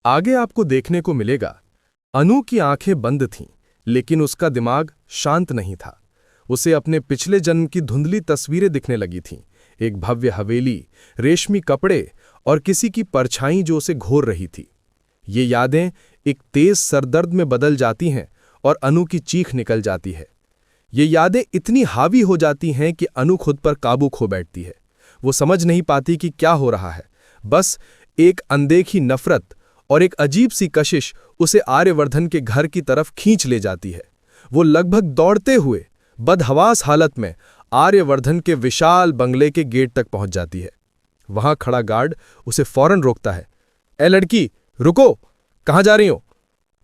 आगे आपको देखने को मिलेगा। अनु की आंखें बंद थीं, लेकिन उसका दिमाग शांत नहीं था। उसे अपने पिछले जन्म की धुंधली तस्वीरें दिखने लगी थीं, एक भव्य हवेली, रेशमी कपड़े और किसी की परछाई जो उसे घोर रही थी। ये यादें एक तेज सरदर्द में बदल जाती हैं और अनु की चीख निकल जाती है। ये यादें इतनी हावी हो जाती हैं कि अनु खुद पर काबू खो बैठती है। वो समझ नहीं पाती कि क्या हो रहा है। बस एक अनदेखी नफरत और एक अजीब सी कशिश उसे आर्यवर्धन के घर की तरफ खींच ले जाती है। वो लगभग दौड़ते हुए बदहवास हालत में आर्यवर्धन के विशाल बंगले के गेट तक पहुंच जाती है। वहां खड़ा गार्ड उसे फौरन रोकता है। ए लड़की, रुको, कहां जा रही हो?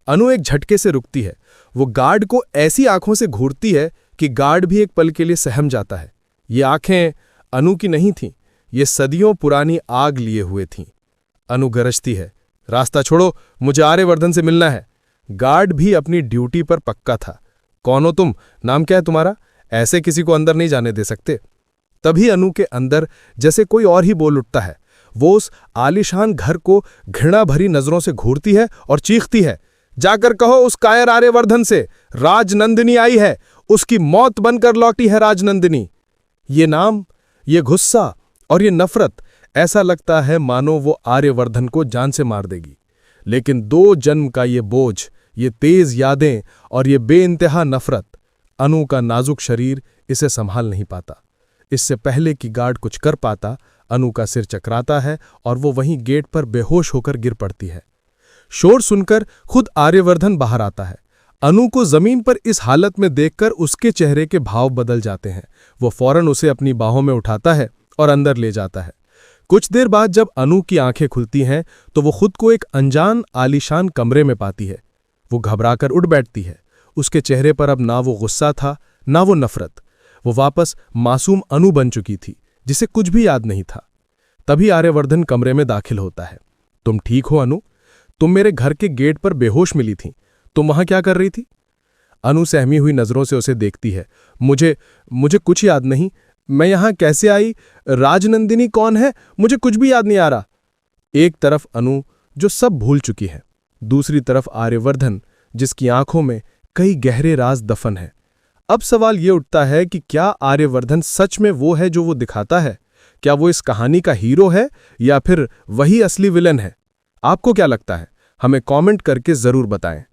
अनु एक झटके से रुकती है। वो गार्ड को ऐसी आंखों से घूरती है कि गार्ड भी एक पल के लिए सहम जाता है। ये आंखें अनु की नहीं थीं, ये सदियों पुरानी आग लिए हुए थीं। अनु गरजती है, रास्ता छोड़ो, मुझे आर्यवर्धन से मिलना है। गार्ड भी अपनी ड्यूटी पर पक्का था। कौन हो तुम? नाम क्या है तुम्हारा? ऐसे किसी को अंदर नहीं जाने दे सकते। तभी अनु के अंदर जैसे कोई और ही बोल उठता है। वो उस आलीशान घर को घृणा भरी नजरों से घूरती है और चीखती है, जाकर कहो उस कायर आर्यवर्धन से, राजनंदिनी आई है, उसकी मौत बनकर लौटी है राजनंदिनी। ये नाम, ये गुस्सा और ये नफरत, ऐसा लगता है मानो वो आर्यवर्धन को जान से मार देगी। लेकिन 2 जन्म का ये बोझ, ये तेज यादें और ये बेइंतहा नफरत, अनु का नाजुक शरीर इसे संभाल नहीं पाता। इससे पहले कि गार्ड कुछ कर पाता, अनु का सिर चकराता है और वो वहीं गेट पर बेहोश होकर गिर पड़ती है। शोर सुनकर खुद आर्यवर्धन बाहर आता है। अनु को जमीन पर इस हालत में देखकर उसके चेहरे के भाव बदल जाते हैं। वो फौरन उसे अपनी बाहों में उठाता है और अंदर ले जाता है। कुछ देर बाद जब अनु की आंखें खुलती हैं तो वो खुद को एक अनजान आलीशान कमरे में पाती है। वो घबराकर उठ बैठती है। उसके चेहरे पर अब ना वो गुस्सा था, ना वो नफरत। वो वापस मासूम अनु बन चुकी थी, जिसे कुछ भी याद नहीं था। तभी आर्यवर्धन कमरे में दाखिल होता है। तुम ठीक हो अनु? तुम मेरे घर के गेट पर बेहोश मिली थी। तुम वहां क्या कर रही थी? अनु सहमी हुई नजरों से उसे देखती है। मुझे कुछ याद नहीं। मैं यहां कैसे आई? राजनंदिनी कौन है? मुझे कुछ भी याद नहीं आ रहा। एक तरफ अनु जो सब भूल चुकी है, दूसरी तरफ आर्यवर्धन जिसकी आंखों में कई गहरे राज दफन है। अब सवाल ये उठता है कि क्या आर्यवर्धन सच में वो है जो वो दिखाता है? क्या वो इस कहानी का हीरो है या फिर वही असली विलन है? आपको क्या लगता है? हमें कमेंट करके जरूर बताएं।